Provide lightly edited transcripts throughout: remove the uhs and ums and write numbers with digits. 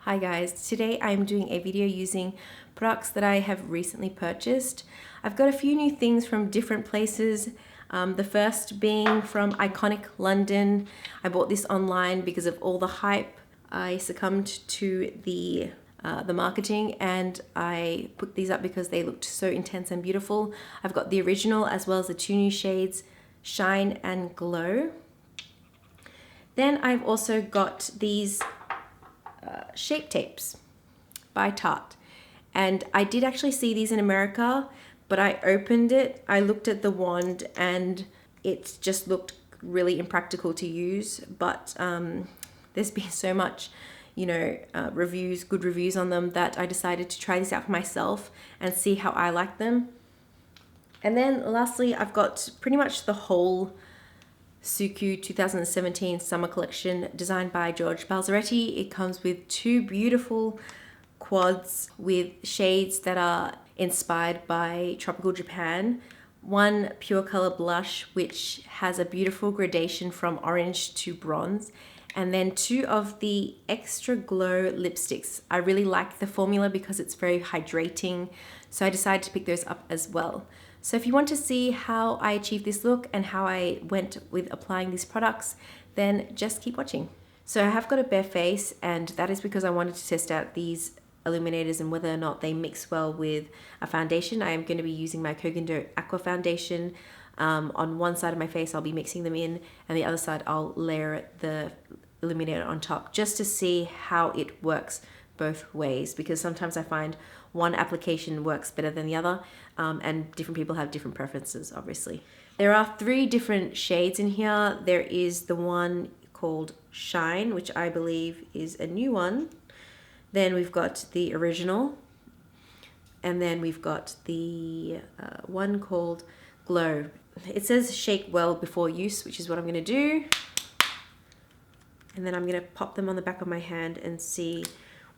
Hi guys, today I'm doing a video using products that I have recently purchased. I've got a few new things from different places. The first being from Iconic London. I bought this online because of all the hype. I succumbed to the marketing and I put these up because they looked so intense and beautiful. I've got the original as well as the two new shades, Shine and Glow. Then I've also got these shape tapes by Tarte, and I did actually see these in America, but I opened it, I looked at the wand and it just looked really impractical to use, but there's been so much good reviews on them that I decided to try this out for myself and see how I like them. And then lastly, I've got pretty much the whole Suqqu 2017 summer collection designed by George Balzaretti. It comes with two beautiful quads with shades that are inspired by tropical Japan. One pure color blush which has a beautiful gradation from orange to bronze, and then two of the extra glow lipsticks. I really like the formula because it's very hydrating, so I decided to pick those up as well. So if you want to see how I achieved this look and how I went with applying these products, then just keep watching. So I have got a bare face, and that is because I wanted to test out these illuminators and whether or not they mix well with a foundation. I am going to be using my Koh Gen Do Aqua Foundation. On one side of my face I'll be mixing them in, and the other side I'll layer the illuminator on top just to see how it works both ways, because sometimes I find one application works better than the other, and different people have different preferences, obviously. There are three different shades in here. There is the one called Shine, which I believe is a new one. Then we've got the original, and then we've got the one called Glow. It says shake well before use, which is what I'm going to do. And then I'm going to pop them on the back of my hand and see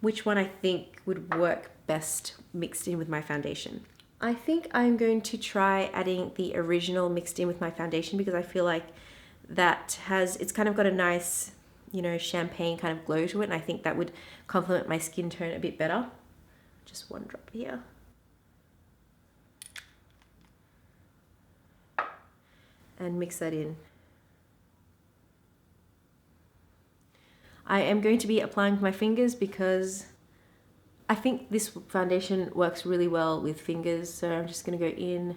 which one I think would work best mixed in with my foundation. I think I'm going to try adding the original mixed in with my foundation because I feel like it's kind of got a nice, champagne kind of glow to it, and I think that would complement my skin tone a bit better. Just one drop here. And mix that in. I am going to be applying with my fingers because I think this foundation works really well with fingers, so I'm just going to go in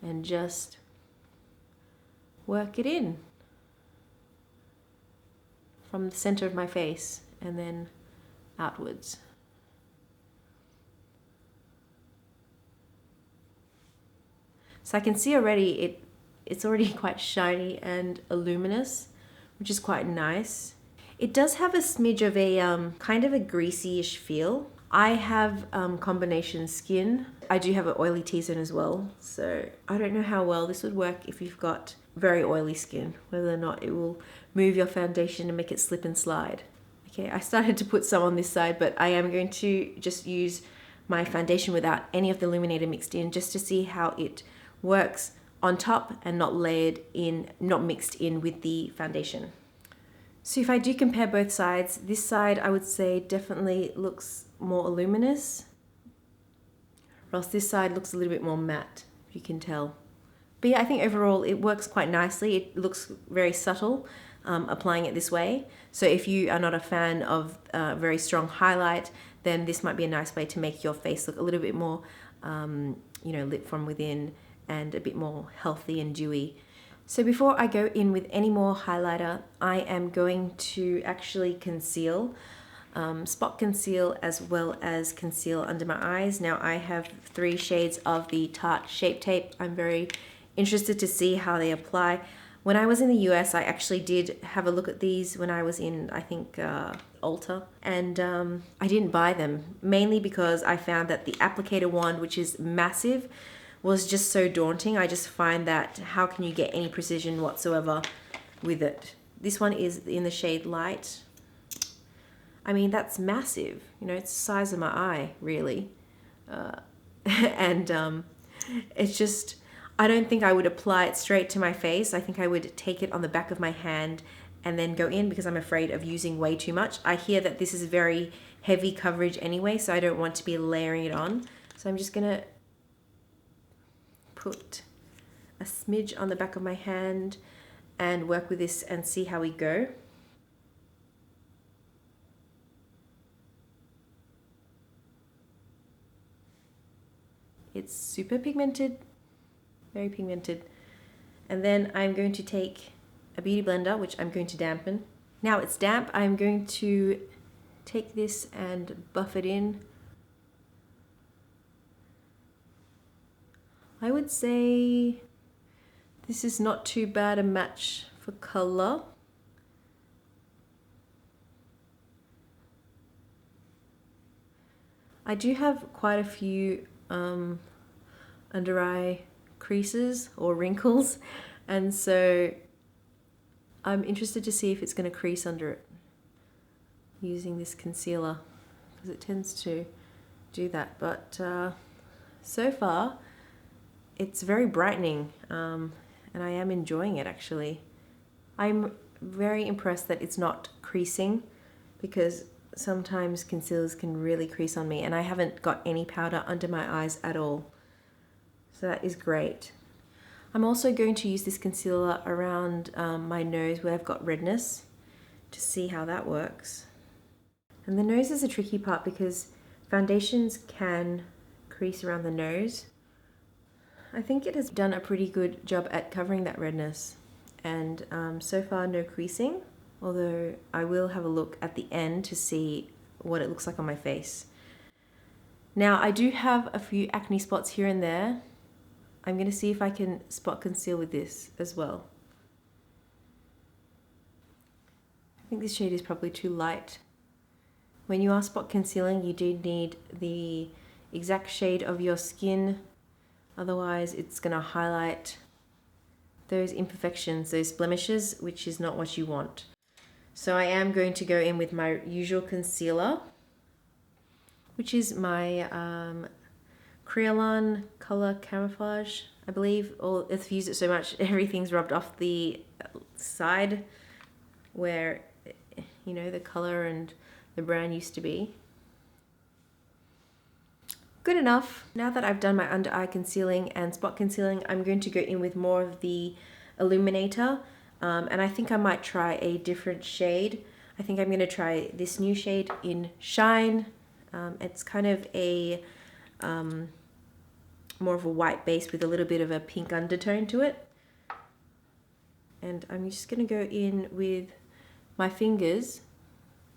and just work it in from the center of my face and then outwards. So I can see already it's already quite shiny and luminous, which is quite nice. It does have a smidge of a kind of a greasy-ish feel. I have combination skin. I do have an oily T-zone as well, so I don't know how well this would work if you've got very oily skin, whether or not it will move your foundation and make it slip and slide. Okay, I started to put some on this side, but I am going to just use my foundation without any of the illuminator mixed in just to see how it works on top and not mixed in with the foundation. So if I do compare both sides, this side I would say definitely looks more luminous, whilst this side looks a little bit more matte, if you can tell. But yeah, I think overall it works quite nicely. It looks very subtle applying it this way. So if you are not a fan of very strong highlight, then this might be a nice way to make your face look a little bit more, lit from within and a bit more healthy and dewy. So before I go in with any more highlighter, I am going to actually conceal, spot conceal as well as conceal under my eyes. Now I have 3 shades of the Tarte Shape Tape. I'm very interested to see how they apply. When I was in the US, I actually did have a look at these when I was in, I think, Ulta, and I didn't buy them, mainly because I found that the applicator wand, which is massive, was just so daunting. I just find that how can you get any precision whatsoever with it? This one is in the shade Light. I mean, that's massive. It's the size of my eye, really. It's just, I don't think I would apply it straight to my face. I think I would take it on the back of my hand and then go in because I'm afraid of using way too much. I hear that this is very heavy coverage anyway, so I don't want to be layering it on. So I'm just gonna put a smidge on the back of my hand and work with this and see how we go. It's super pigmented, very pigmented. And then I'm going to take a beauty blender, which I'm going to dampen. Now it's damp, I'm going to take this and buff it in. I would say this is not too bad a match for color. I do have quite a few under eye creases or wrinkles, and so I'm interested to see if it's going to crease under it using this concealer, because it tends to do that. But so far it's very brightening, and I am enjoying it actually. I'm very impressed that it's not creasing, because sometimes concealers can really crease on me, and I haven't got any powder under my eyes at all. So that is great. I'm also going to use this concealer around my nose where I've got redness to see how that works. And the nose is a tricky part because foundations can crease around the nose. I think it has done a pretty good job at covering that redness, and so far no creasing, although I will have a look at the end to see what it looks like on my face. Now I do have a few acne spots here and there. I'm going to see if I can spot conceal with this as well. I think this shade is probably too light. When you are spot concealing, you do need the exact shade of your skin, otherwise it's going to highlight those imperfections, those blemishes, which is not what you want. So I am going to go in with my usual concealer, which is my Kryolan Color Camouflage, I believe. Or I've used it so much, everything's rubbed off the side where, you know, the color and the brand used to be. Good enough. Now that I've done my under eye concealing and spot concealing, I'm going to go in with more of the Illuminator, and I think I might try a different shade. I think I'm going to try this new shade in Shine. It's kind of a more of a white base with a little bit of a pink undertone to it. And I'm just going to go in with my fingers.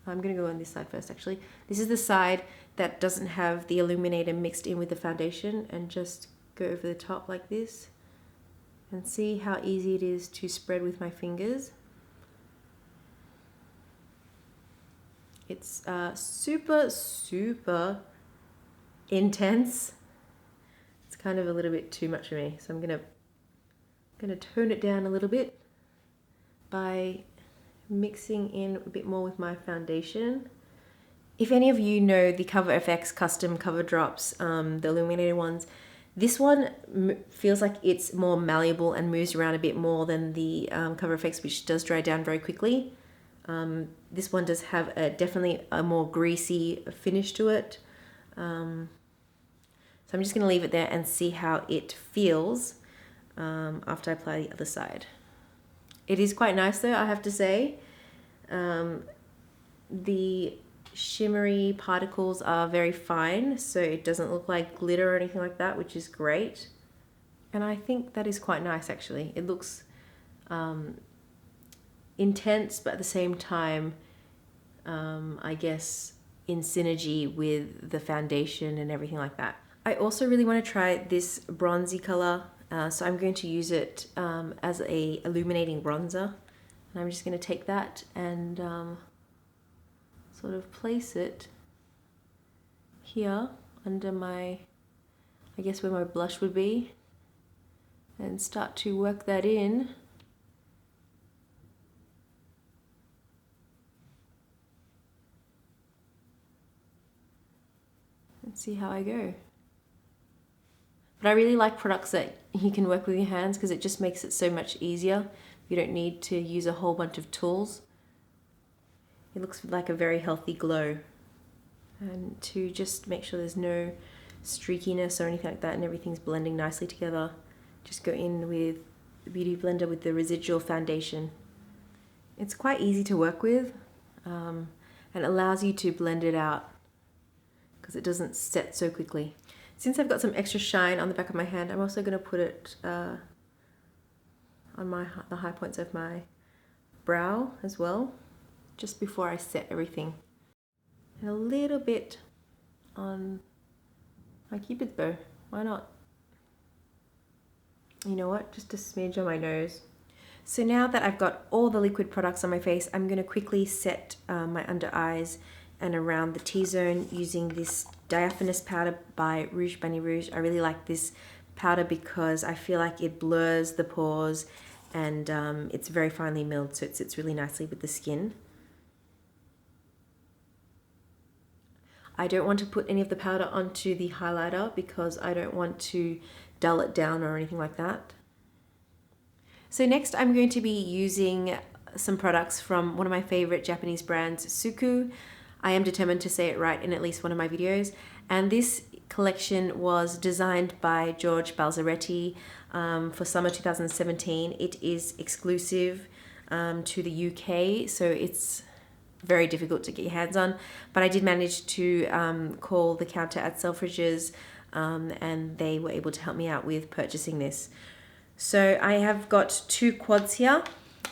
I'm going to go on this side first actually. This is the side that doesn't have the illuminator mixed in with the foundation, and just go over the top like this and see how easy it is to spread with my fingers. It's super intense. It's kind of a little bit too much for me, so I'm gonna tone it down a little bit by mixing in a bit more with my foundation. If any of you know the Cover FX custom cover drops, the illuminated ones, this one feels like it's more malleable and moves around a bit more than the Cover FX, which does dry down very quickly. This one does have definitely a more greasy finish to it. So I'm just going to leave it there and see how it feels after I apply the other side. It is quite nice though, I have to say. The shimmery particles are very fine, so it doesn't look like glitter or anything like that, which is great. And I think that is quite nice actually. It looks intense, but at the same time, I guess in synergy with the foundation and everything like that. I also really want to try this bronzy color, so I'm going to use it as a illuminating bronzer. And I'm just going to take that and sort of place it here under my, I guess where my blush would be, and start to work that in. And see how I go. But I really like products that you can work with your hands, because it just makes it so much easier. You don't need to use a whole bunch of tools. It looks like a very healthy glow. And to just make sure there's no streakiness or anything like that and everything's blending nicely together, just go in with the Beauty Blender with the residual foundation. It's quite easy to work with and allows you to blend it out because it doesn't set so quickly. Since I've got some extra shine on the back of my hand, I'm also going to put it on the high points of my brow as well, just before I set everything. And a little bit on my Cupid's bow. Why not? You know what? Just a smidge on my nose. So now that I've got all the liquid products on my face, I'm going to quickly set my under eyes and around the T-zone using this diaphanous powder by Rouge Bunny Rouge. I really like this powder because I feel like it blurs the pores and it's very finely milled, so it sits really nicely with the skin. I don't want to put any of the powder onto the highlighter because I don't want to dull it down or anything like that. So next I'm going to be using some products from one of my favorite Japanese brands, Suqqu. I am determined to say it right in at least one of my videos. And this collection was designed by George Balzaretti for summer 2017. It is exclusive to the UK, so it's very difficult to get your hands on, but I did manage to call the counter at Selfridges and they were able to help me out with purchasing this. So I have got 2 quads here,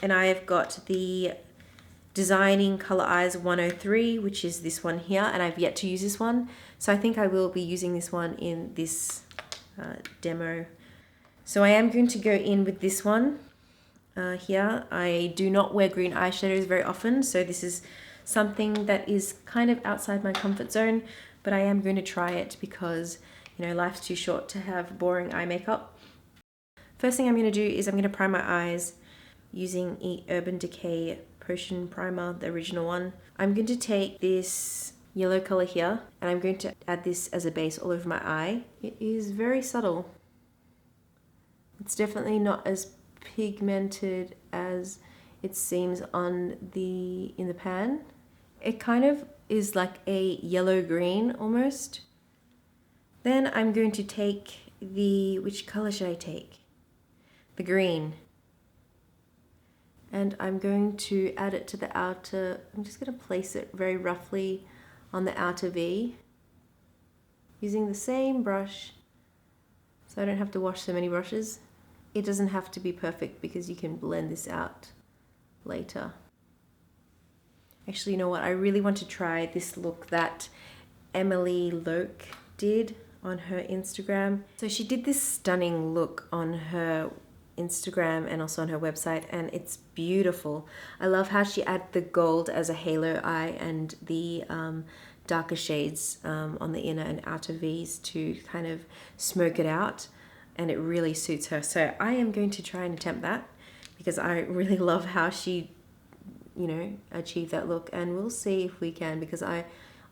and I have got the Designing Color Eyes 103, which is this one here, and I've yet to use this one, so I think I will be using this one in this demo. So I am going to go in with this one here. I do not wear green eyeshadows very often, so this is something that is kind of outside my comfort zone, but I am going to try it because, you know, life's too short to have boring eye makeup. First thing I'm going to do is I'm going to prime my eyes using Urban Decay Potion Primer, the original one. I'm going to take this yellow color here and I'm going to add this as a base all over my eye. It is very subtle. It's definitely not as pigmented as it seems in the pan. It kind of is like a yellow green almost. Then I'm going to take which color should I take? The green. And I'm going to add it to the outer, I'm just going to place it very roughly on the outer V using the same brush so I don't have to wash so many brushes. It doesn't have to be perfect because you can blend this out later. Actually, you know what? I really want to try this look that Emily Loke did on her Instagram. So she did this stunning look on her Instagram and also on her website, and it's beautiful. I love how she added the gold as a halo eye and the darker shades on the inner and outer V's to kind of smoke it out, and it really suits her. So I am going to try and attempt that because I really love how she, you know, achieved that look, and we'll see if we can, because I'll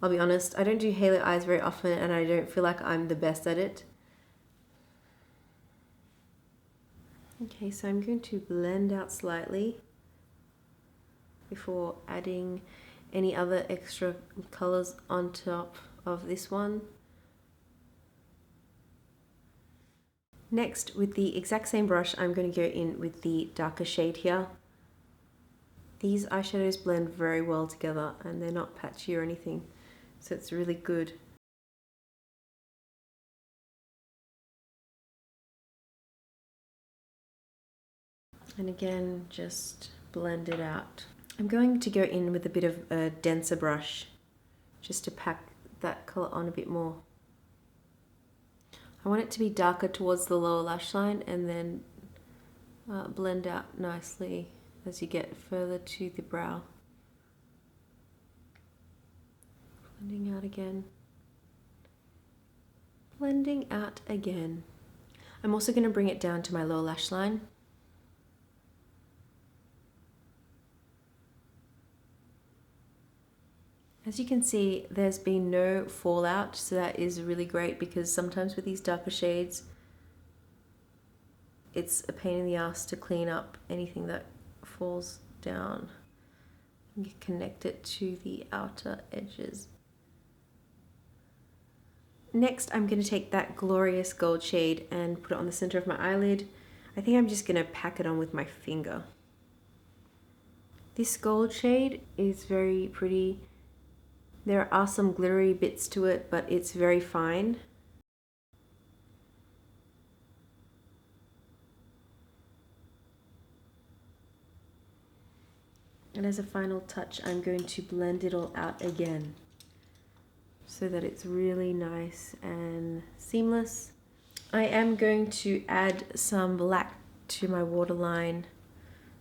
be honest, I don't do halo eyes very often and I don't feel like I'm the best at it. Okay, so I'm going to blend out slightly before adding any other extra colors on top of this one. Next, with the exact same brush, I'm going to go in with the darker shade here. These eyeshadows blend very well together and they're not patchy or anything, so it's really good. And again, just blend it out. I'm going to go in with a bit of a denser brush just to pack that color on a bit more. I want it to be darker towards the lower lash line and then blend out nicely as you get further to the brow. Blending out again. Blending out again. I'm also going to bring it down to my lower lash line. As you can see, there's been no fallout, so that is really great because sometimes with these darker shades, it's a pain in the ass to clean up anything that falls down. You connect it to the outer edges. Next, I'm going to take that glorious gold shade and put it on the center of my eyelid. I think I'm just going to pack it on with my finger. This gold shade is very pretty. There are some glittery bits to it, but it's very fine. And as a final touch, I'm going to blend it all out again so that it's really nice and seamless. I am going to add some black to my waterline,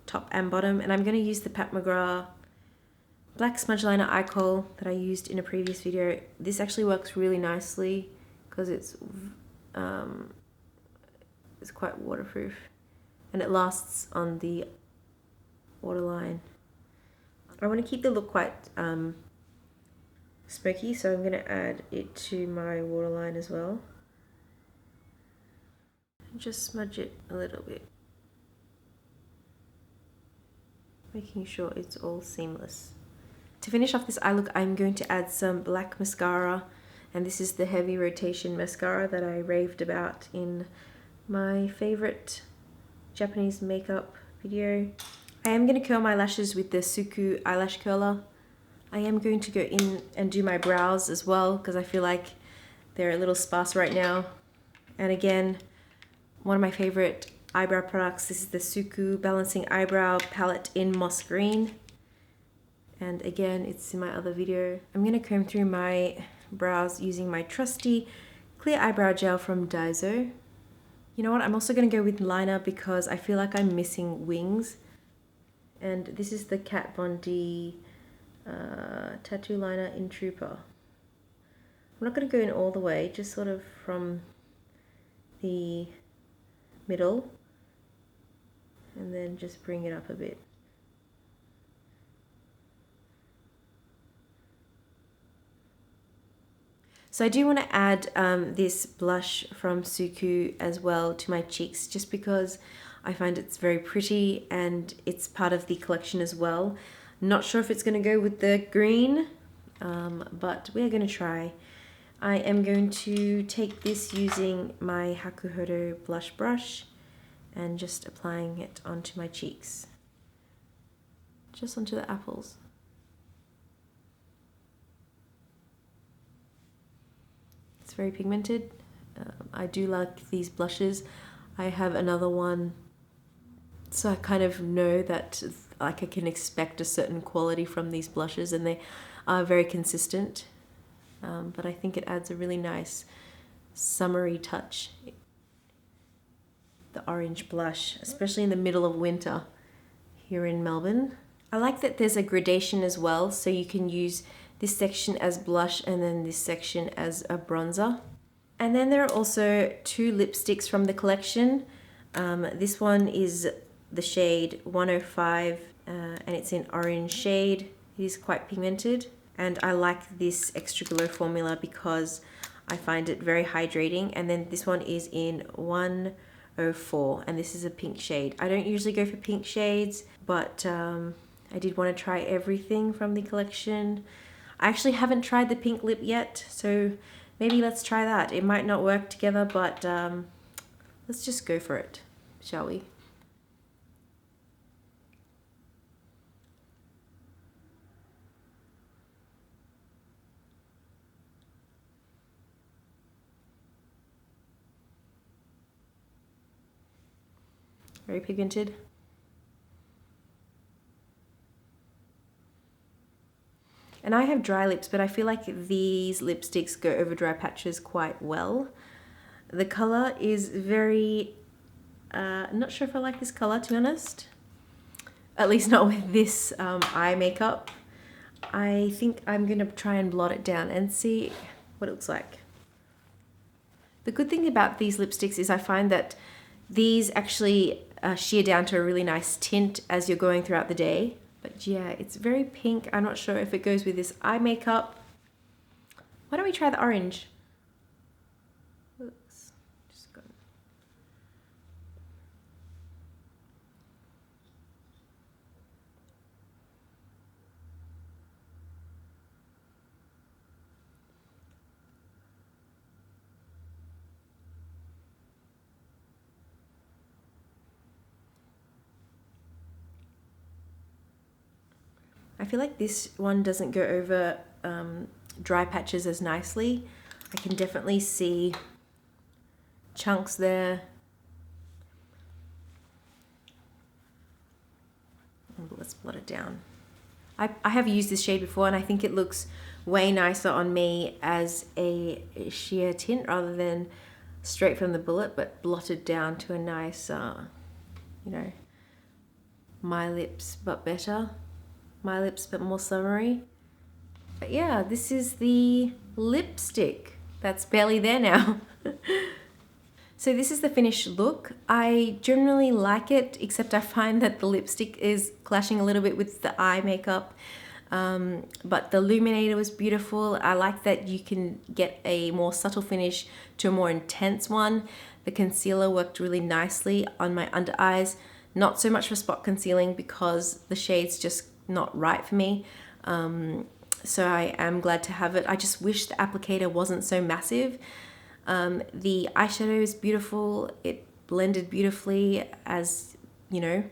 top and bottom, and I'm going to use the Pat McGrath black smudge liner eye kohl that I used in a previous video. This actually works really nicely because it's quite waterproof and it lasts on the waterline. I want to keep the look quite smoky, so I'm going to add it to my waterline as well. Just smudge it a little bit, making sure it's all seamless. To finish off this eye look, I'm going to add some black mascara, and this is the heavy rotation mascara that I raved about in my favorite Japanese makeup video. I am going to curl my lashes with the Suqqu eyelash curler. I am going to go in and do my brows as well because I feel like they're a little sparse right now. And again, one of my favorite eyebrow products, this is the Suqqu Balancing Eyebrow Palette in Moss Green. And again, it's in my other video. I'm going to comb through my brows using my trusty clear eyebrow gel from Daiso. You know what, I'm also going to go with liner because I feel like I'm missing wings. And this is the Kat Von D tattoo liner in Trooper. I'm not going to go in all the way, just sort of from the middle and then just bring it up a bit. So I do want to add this blush from Suqqu as well to my cheeks, just because I find it's very pretty and it's part of the collection as well. Not sure if it's going to go with the green, but we are going to try. I am going to take this using my Hakuhodo blush brush and just applying it onto my cheeks. Just onto the apples. It's very pigmented. I do like these blushes. I have another one, so I kind of know that like I can expect a certain quality from these blushes, and they are very consistent. But I think it adds a really nice summery touch. The orange blush, especially in the middle of winter here in Melbourne. I like that there's a gradation as well, so you can use this section as blush and then this section as a bronzer. And then there are also two lipsticks from the collection. This one is the shade 105 and it's in orange shade. It is quite pigmented, and I like this Extra Glow formula because I find it very hydrating. And then this one is in 104 and this is a pink shade. I don't usually go for pink shades, but I did want to try everything from the collection. I actually haven't tried the pink lip yet, so maybe let's try that. It might not work together, but let's just go for it, shall we? Very pigmented. And I have dry lips, but I feel like these lipsticks go over dry patches quite well. The color is very, not sure if I like this color, to be honest. At least not with this eye makeup. I think I'm gonna try and blot it down and see what it looks like. The good thing about these lipsticks is I find that these actually sheer down to a really nice tint as you're going throughout the day. But yeah, it's very pink. I'm not sure if it goes with this eye makeup. Why don't we try the orange? Oops, just go. I feel like this one doesn't go over dry patches as nicely. I can definitely see chunks there. Let's blot it down. I have used this shade before, and I think it looks way nicer on me as a sheer tint rather than straight from the bullet, but blotted down to a nice, you know, my lips but better. My lips but more summery. But yeah, this is the lipstick that's barely there now. So this is the finished look. I generally like it, except I find that the lipstick is clashing a little bit with the eye makeup. But the illuminator was beautiful. I like that you can get a more subtle finish to a more intense one. The concealer worked really nicely on my under eyes. Not so much for spot concealing because the shade's just not right for me. So I am glad to have it. I just wish the applicator wasn't so massive. The eyeshadow is beautiful. It blended beautifully, as you know,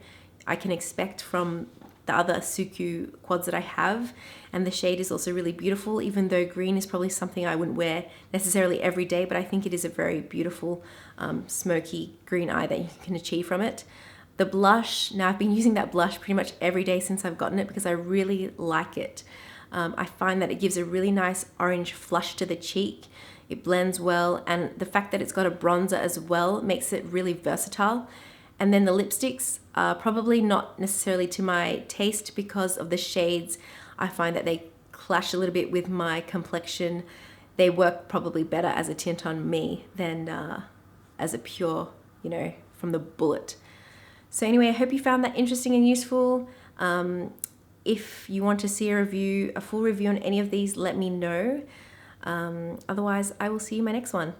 I can expect from the other Suqqu quads that I have. And the shade is also really beautiful, even though green is probably something I wouldn't wear necessarily every day, but I think it is a very beautiful smoky green eye that you can achieve from it. The blush, now I've been using that blush pretty much every day since I've gotten it because I really like it. I find that it gives a really nice orange flush to the cheek. It blends well, and the fact that it's got a bronzer as well makes it really versatile. And then the lipsticks are probably not necessarily to my taste because of the shades. I find that they clash a little bit with my complexion. They work probably better as a tint on me than as a pure, you know, from the bullet. So anyway, I hope you found that interesting and useful. If you want to see a full review on any of these, let me know. Otherwise, I will see you in my next one.